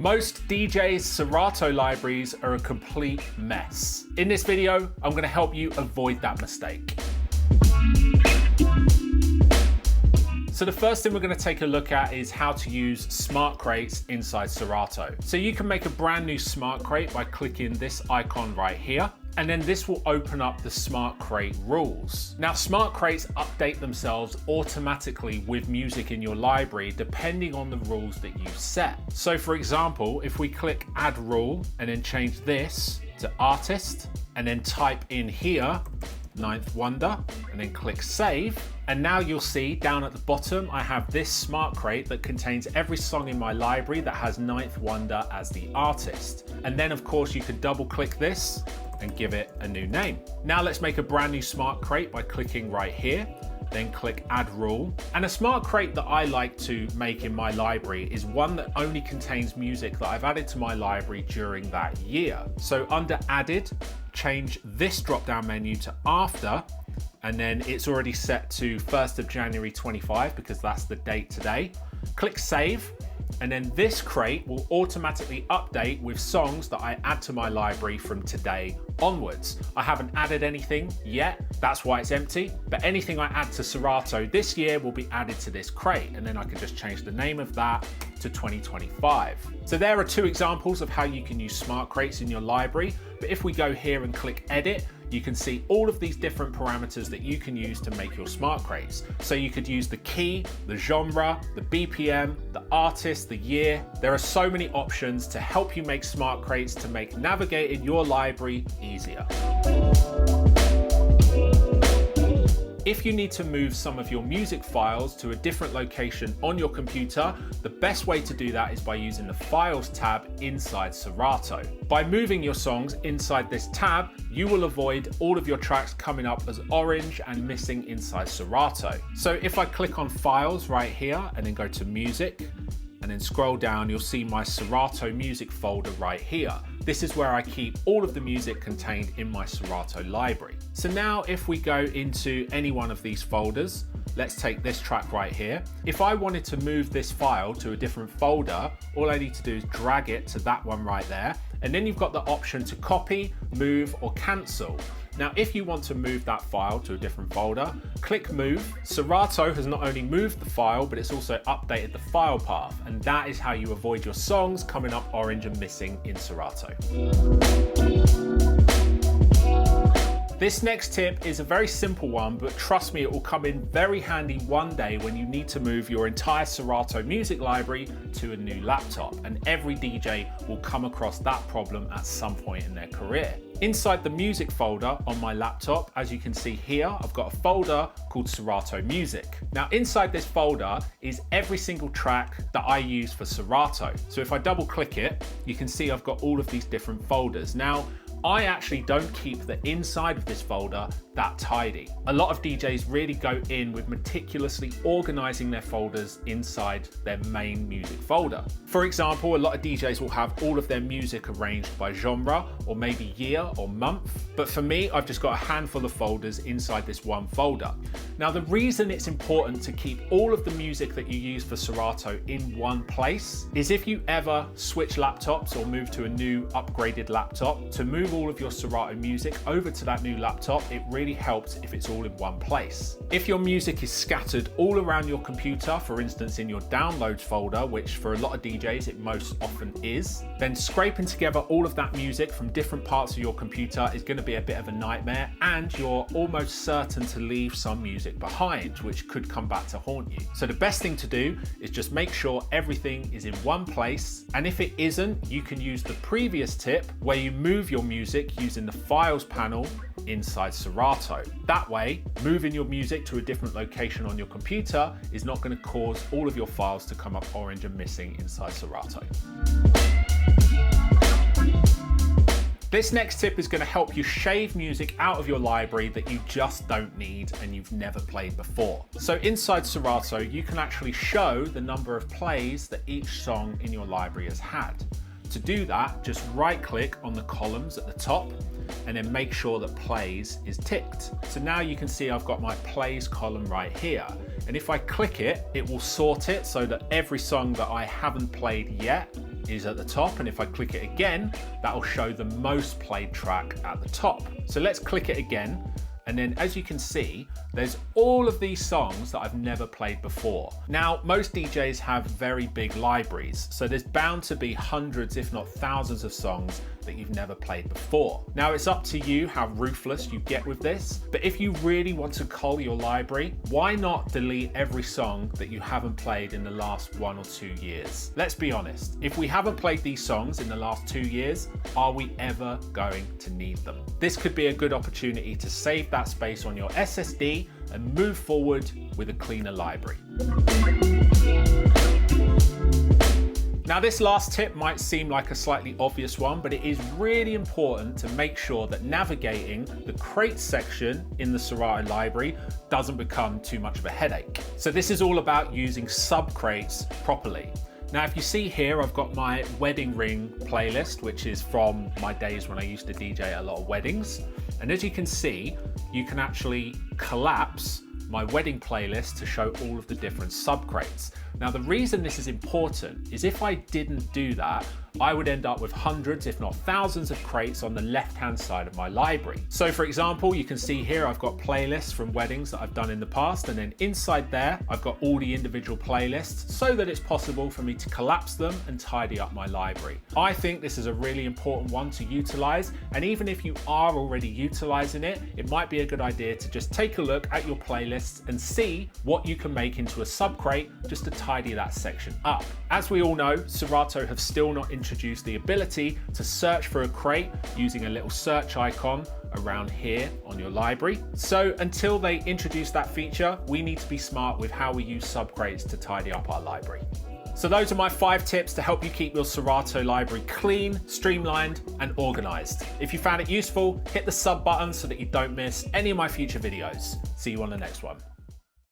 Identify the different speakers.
Speaker 1: Most DJs' Serato libraries are a complete mess. In this video, I'm going to help you avoid that mistake. So the first thing we're going to take a look at is how to use smart crates inside Serato. So you can make a brand new smart crate by clicking this icon right here. And then this will open up the smart crate rules. Now, smart crates update themselves automatically with music in your library, depending on the rules that you set. So for example, if we click add rule and then change this to artist and then type in here, Ninth Wonder, and then click save. And now you'll see down at the bottom, I have this smart crate that contains every song in my library that has Ninth Wonder as the artist. And then of course you can double click this and give it a new name. Now let's make a brand new smart crate by clicking right here, then click add rule. And a smart crate that I like to make in my library is one that only contains music that I've added to my library during that year. So under added, change this drop down menu to after, and then it's already set to 1st of January 25 because that's the date today. Click save. And then this crate will automatically update with songs that I add to my library from today onwards. I haven't added anything yet, that's why it's empty, but anything I add to Serato this year will be added to this crate, and then I can just change the name of that to 2025. So there are two examples of how you can use smart crates in your library, but if we go here and click edit, you can see all of these different parameters that you can use to make your smart crates. So you could use the key, the genre, the BPM, the artist, the year. There are so many options to help you make smart crates to make navigating your library easier. If you need to move some of your music files to a different location on your computer, the best way to do that is by using the Files tab inside Serato. By moving your songs inside this tab, you will avoid all of your tracks coming up as orange and missing inside Serato. So if I click on Files right here and then go to Music, and then scroll down, you'll see my Serato music folder right here. This is where I keep all of the music contained in my Serato library. So now if we go into any one of these folders, let's take this track right here. If I wanted to move this file to a different folder, all I need to do is drag it to that one right there. And then you've got the option to copy, move, or cancel. Now, if you want to move that file to a different folder, click move. Serato has not only moved the file, but it's also updated the file path. And that is how you avoid your songs coming up orange and missing in Serato. This next tip is a very simple one, but trust me, it will come in very handy one day when you need to move your entire Serato music library to a new laptop, and every DJ will come across that problem at some point in their career. Inside the music folder on my laptop, as you can see here, I've got a folder called Serato Music. Now inside this folder is every single track that I use for Serato. So if I double click it, you can see I've got all of these different folders. Now, I actually don't keep the inside of this folder that tidy. A lot of DJs really go in with meticulously organizing their folders inside their main music folder. For example, a lot of DJs will have all of their music arranged by genre or maybe year or month. But for me, I've just got a handful of folders inside this one folder. Now, the reason it's important to keep all of the music that you use for Serato in one place is if you ever switch laptops or move to a new upgraded laptop, to move all of your Serato music over to that new laptop, it really helps if it's all in one place. If your music is scattered all around your computer, for instance in your downloads folder, which for a lot of DJs it most often is, then scraping together all of that music from different parts of your computer is going to be a bit of a nightmare, and you're almost certain to leave some music behind, which could come back to haunt you. So the best thing to do is just make sure everything is in one place, and if it isn't, you can use the previous tip where you move your music using the Files panel inside Serato. That way, moving your music to a different location on your computer is not going to cause all of your files to come up orange and missing inside Serato. This next tip is going to help you shave music out of your library that you just don't need and you've never played before. So inside Serato, you can actually show the number of plays that each song in your library has had. To do that, just right click on the columns at the top and then make sure that plays is ticked. So now you can see I've got my plays column right here. And if I click it, it will sort it so that every song that I haven't played yet is at the top, and if I click it again, that will show the most played track at the top. So let's click it again. And then as you can see, there's all of these songs that I've never played before. Now, most DJs have very big libraries, so there's bound to be hundreds, if not thousands of songs that you've never played before. Now, it's up to you how ruthless you get with this, but if you really want to cull your library, why not delete every song that you haven't played in the last 1 or 2 years? Let's be honest, if we haven't played these songs in the last 2 years, are we ever going to need them? This could be a good opportunity to save that space on your SSD and move forward with a cleaner library. Now, this last tip might seem like a slightly obvious one, but it is really important to make sure that navigating the crates section in the Serato library doesn't become too much of a headache. So this is all about using subcrates properly. Now, if you see here, I've got my wedding ring playlist, which is from my days when I used to DJ a lot of weddings. And as you can see, you can actually collapse my wedding playlist to show all of the different subcrates. Now, the reason this is important is if I didn't do that, I would end up with hundreds, if not thousands of crates on the left-hand side of my library. So for example, you can see here, I've got playlists from weddings that I've done in the past, and then inside there, I've got all the individual playlists so that it's possible for me to collapse them and tidy up my library. I think this is a really important one to utilize, and even if you are already utilizing it, it might be a good idea to just take a look at your playlists and see what you can make into a subcrate just to tidy that section up. As we all know, Serato have still not introduced the ability to search for a crate using a little search icon around here on your library. So until they introduce that feature, we need to be smart with how we use subcrates to tidy up our library. So those are my 5 tips to help you keep your Serato library clean, streamlined, and organized. If you found it useful, hit the sub button so that you don't miss any of my future videos. See you on the next one.